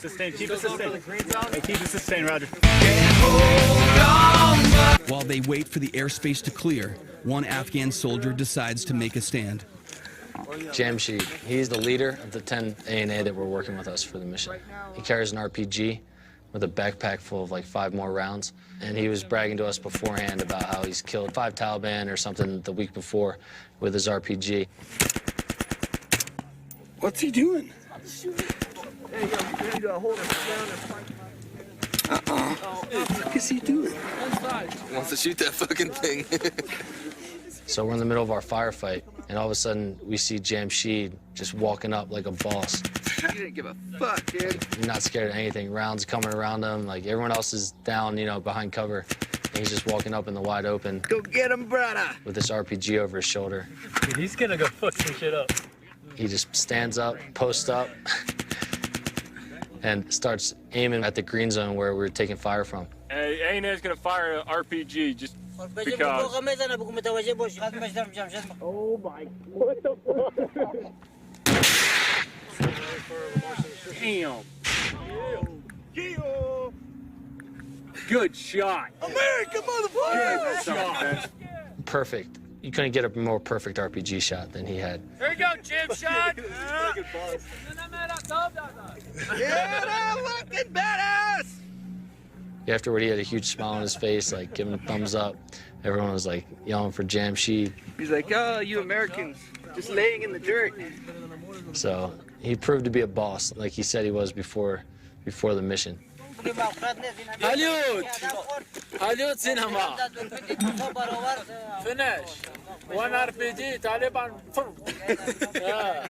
Sustain, keep it sustained. Hey, keep it sustained, Roger. While they wait for the airspace to clear, one Afghan soldier decides to make a stand. Jamshid, he's the leader of the 10 ANA that were working with us for the mission. He carries an RPG with a backpack full of like 5 more rounds, and he was bragging to us beforehand about how he's killed 5 Taliban or something the week before with his RPG. What's he doing? What is he doing? He wants to shoot that fucking thing. So we're in the middle of our firefight, and all of a sudden we see Jamshid just walking up like a boss. He didn't give a fuck, dude. He's not scared of anything. Rounds coming around him, like everyone else is down, you know, behind cover. And he's just walking up in the wide open. Go get him, brother. With this RPG over his shoulder. Dude, he's gonna go fuck some shit up. He just stands up, posts up, and starts aiming at the green zone where we're taking fire from. Hey, ANA's gonna fire an RPG just because. Oh my, what the fuck? Damn. Good shot. America, motherfucker! Good shot, man. Perfect. You couldn't get a more perfect RPG shot than he had. There you go, Jim shot. Yeah, looking badass! Afterward, he had a huge smile on his face, like giving a thumbs up. Everyone was like yelling for Jamshid. He's like, oh, you Americans, just laying in the dirt. So he proved to be a boss, like he said he was before the mission. Hollywood! Hollywood cinema! Finish! One RPG, Taliban. Yeah.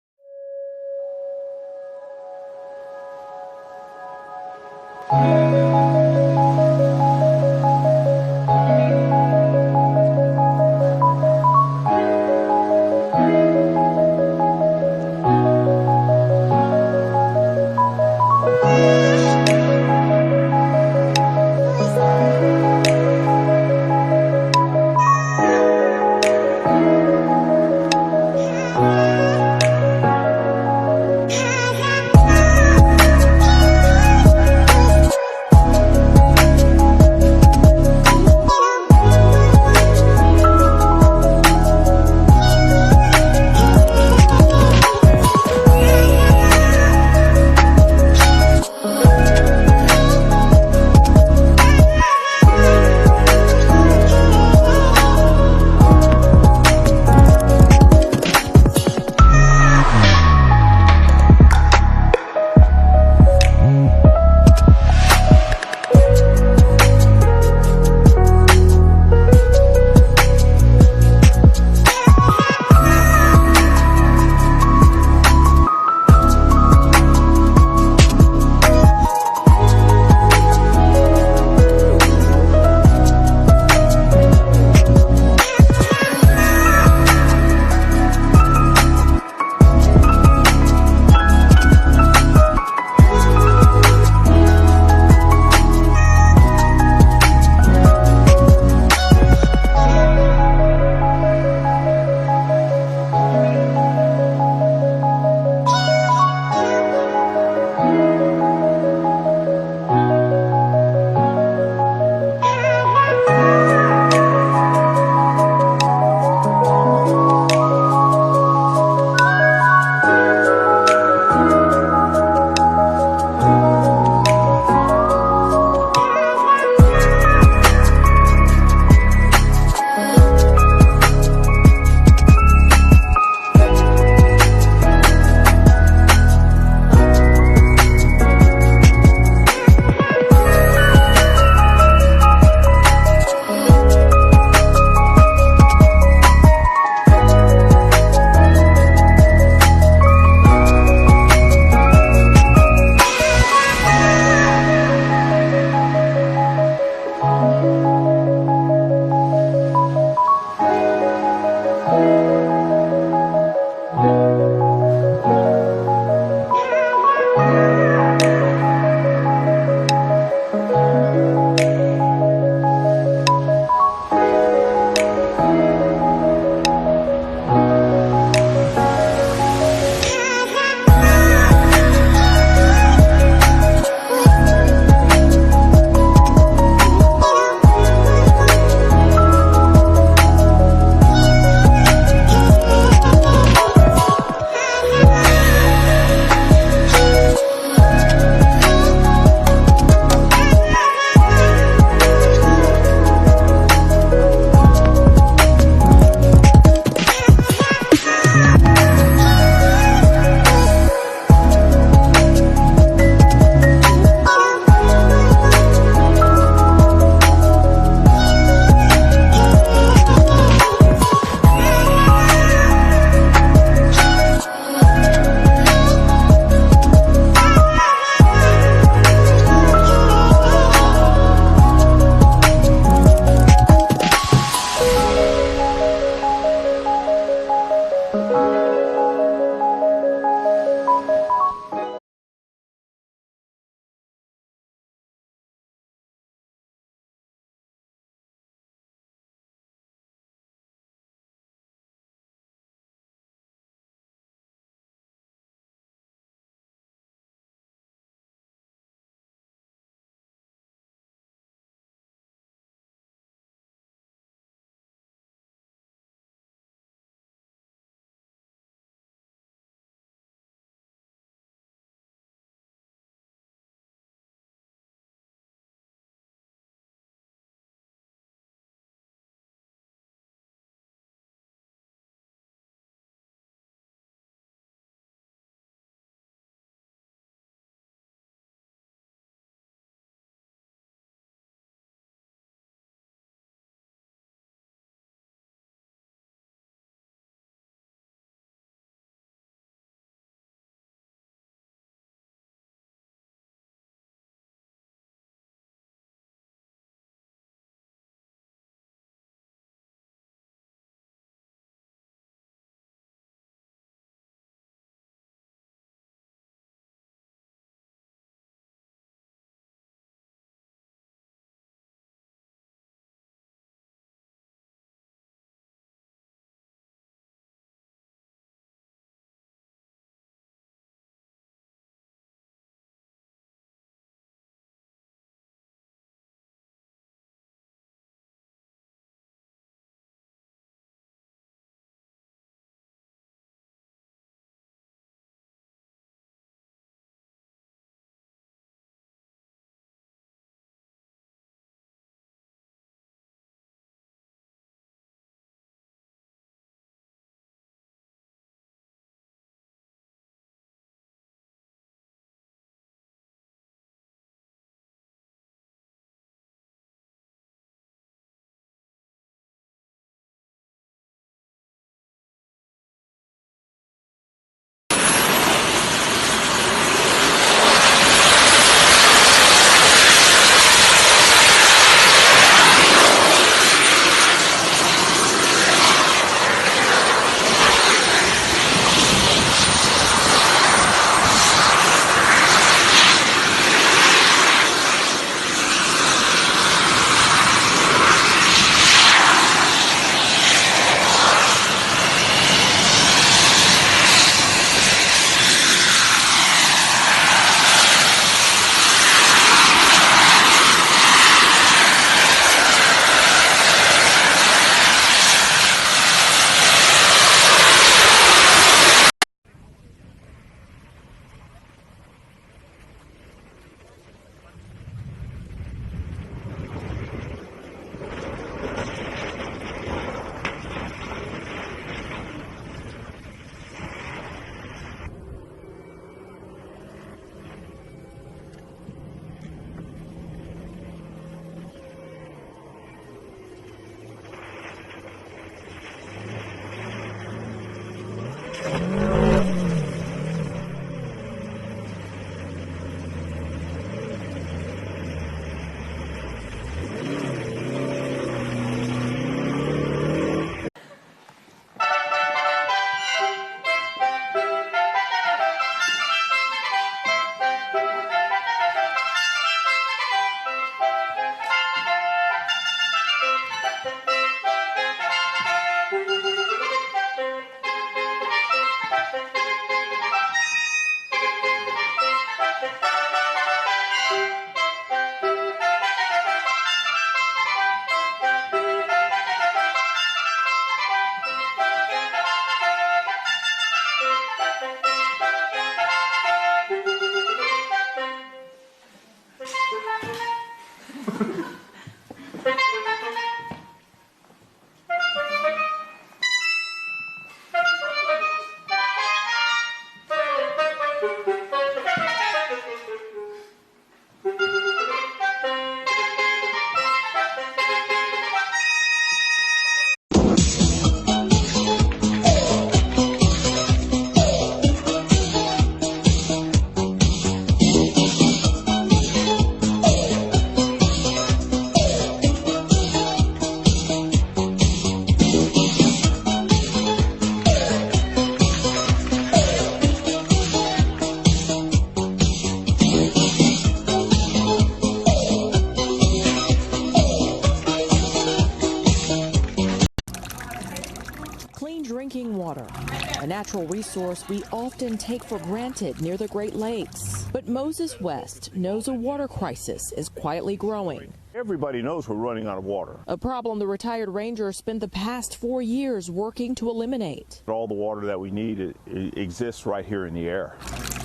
natural resource we often take for granted near the Great Lakes. But Moses West knows a water crisis is quietly growing. Everybody knows we're running out of water. A problem the retired ranger spent the past 4 years working to eliminate. All the water that we need it exists right here in the air.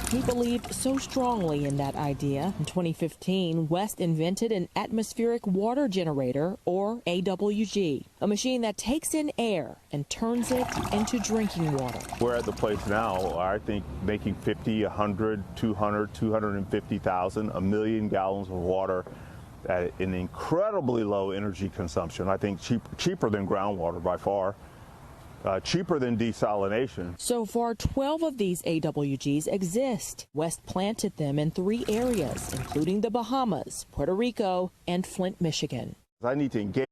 He believed so strongly in that idea. In 2015, West invented an atmospheric water generator, or AWG, a machine that takes in air and turns it into drinking water. We're at the place now, I think, making 50, 100, 200, 250,000, a million gallons of water at an incredibly low energy consumption. I think cheaper than groundwater by far. Cheaper than desalination. So far, 12 of these AWGs exist. West planted them in 3 areas, including the Bahamas, Puerto Rico, and Flint, Michigan. I need to engage.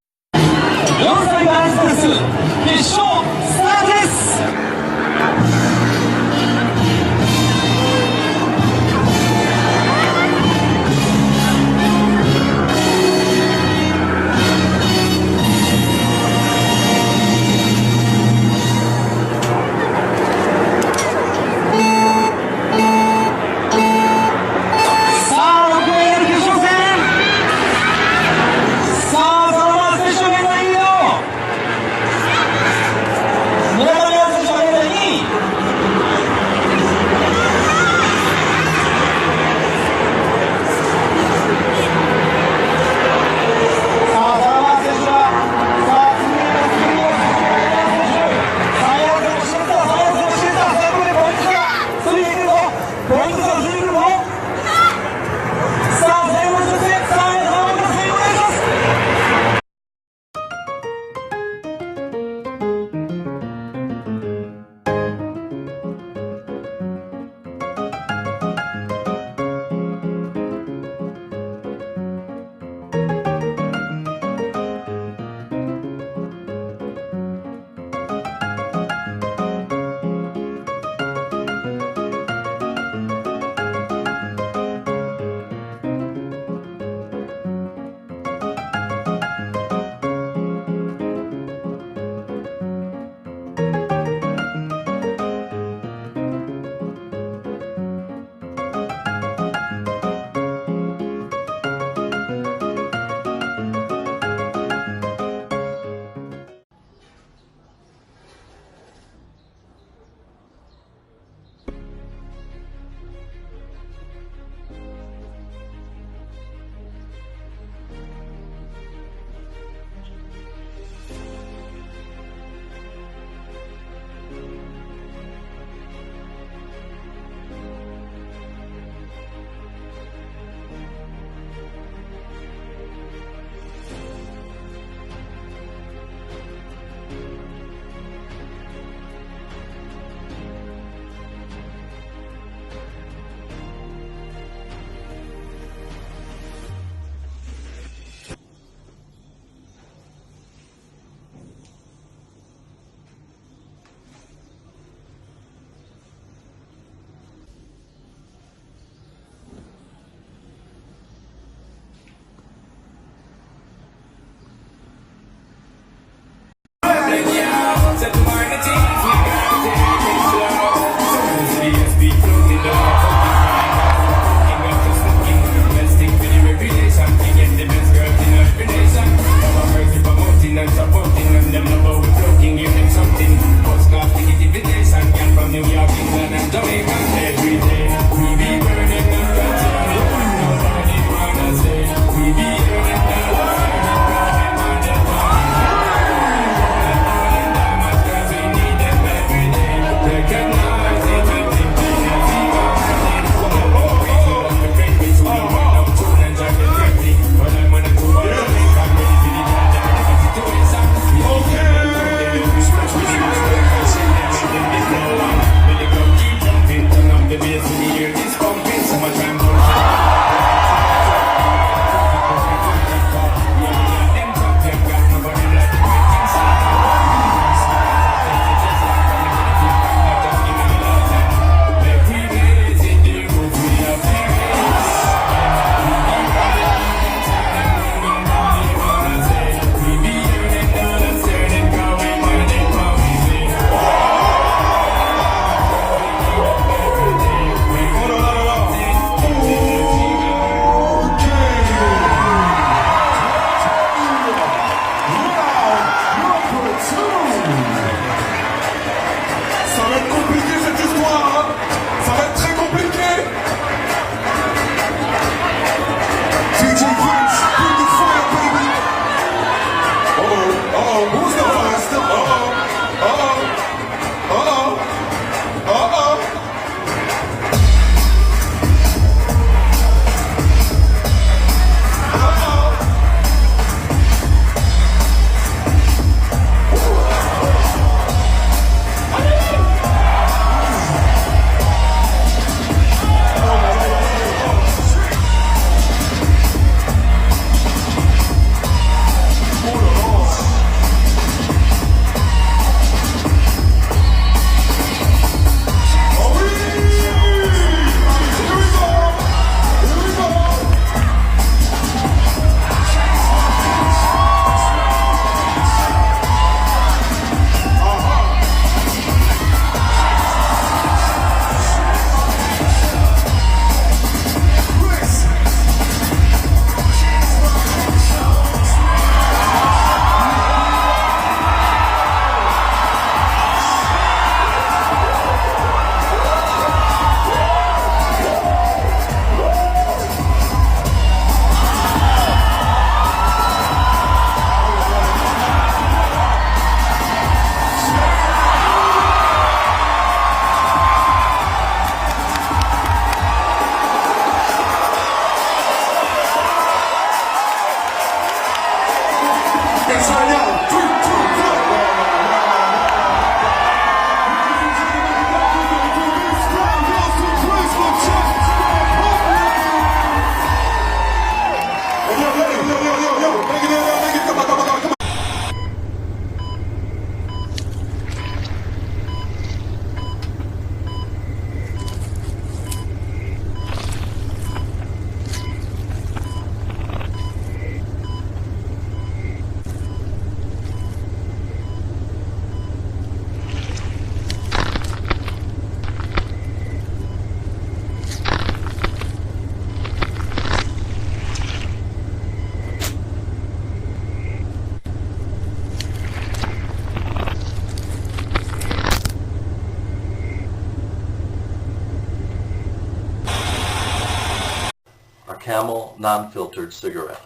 a Camel non-filtered cigarette.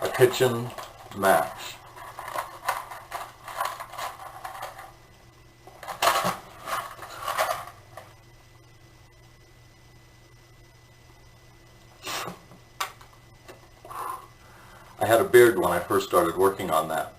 A kitchen match. I had a beard when I first started working on that.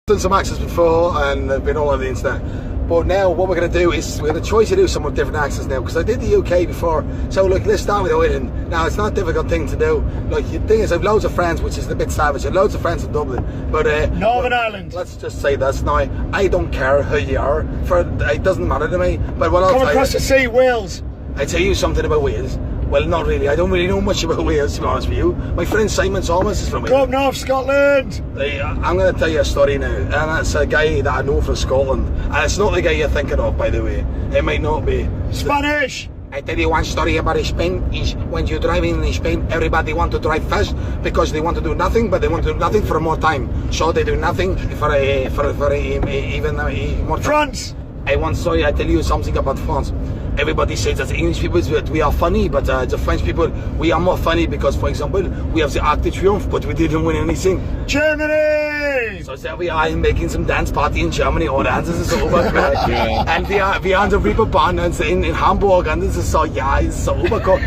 Done some accents before and they've been all over the internet, but now what we're going to do is we're going to try to do some more different accents now, because I did the UK before. So look, let's start with Ireland. Now it's not a difficult thing to do. Like, the thing is, I've loads of friends, which is a bit savage. I've loads of friends in Dublin, but Northern Ireland. Let's just say this now. I don't care who you are. It doesn't matter to me. But what I'll come tell across you, the sea, Wales. I tell you something about Wales. Well, not really. I don't really know much about Wales, to be honest with you. My friend Simon Thomas is from Wales. Go up north, Scotland. I'm going to tell you a story now, and it's a guy that I know from Scotland, and it's not the guy you're thinking of, by the way. It might not be. Spanish. I tell you one story about Spain. Is when you're driving in Spain, everybody want to drive fast because they want to do nothing, but they want to do nothing for more time. So they do nothing for even more time. France. I tell you something about France. Everybody says that the English people, we are funny, but the French people, we are more funny because, for example, we have the Arc de Triomphe, but we didn't win anything. Germany! So there we are making some dance party in Germany, or dance is over. And we are the Reupload in Hamburg, and this is so, yeah, it's so overcool.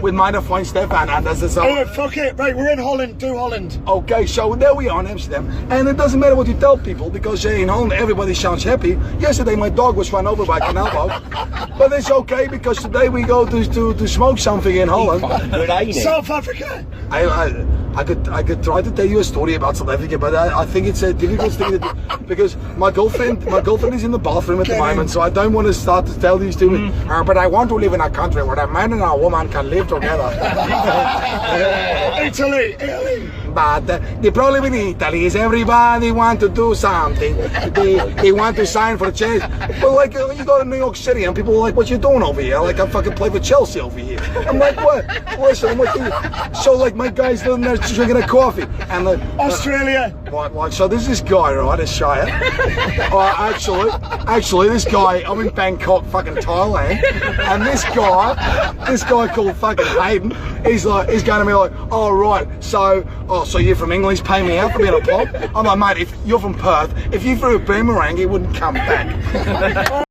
With my friend Stefan, and this is so... Oh, fuck it, right, we're in Holland, do Holland. Okay, so there we are in Amsterdam, and it doesn't matter what you tell people, because in Holland everybody sounds happy. Yesterday my dog was run over by a canal boat. But it's okay, because today we go to smoke something in Holland. South Africa. I could try to tell you a story about South Africa, but I think it's a difficult thing to do, because my girlfriend is in the bathroom at the moment, so I don't want to start to tell these to me. But I want to live in a country where a man and a woman can live together. Italy. But the problem in Italy is everybody want to do something. They want to sign for the Chelsea. But like, you go to New York City and people are like, what you doing over here? Like, I fucking play for Chelsea over here. I'm like, what? Listen, I'm like, so like my guy's doing there drinking a coffee. And Australia. What? So there's this guy, right, a Shire. Actually, this guy, I'm in Bangkok, fucking Thailand. And this guy called fucking Hayden, he's going to be like, oh right, so you're from England, he's paying me out for being a pop? I'm like, mate, if you're from Perth, if you threw a boomerang, it wouldn't come back.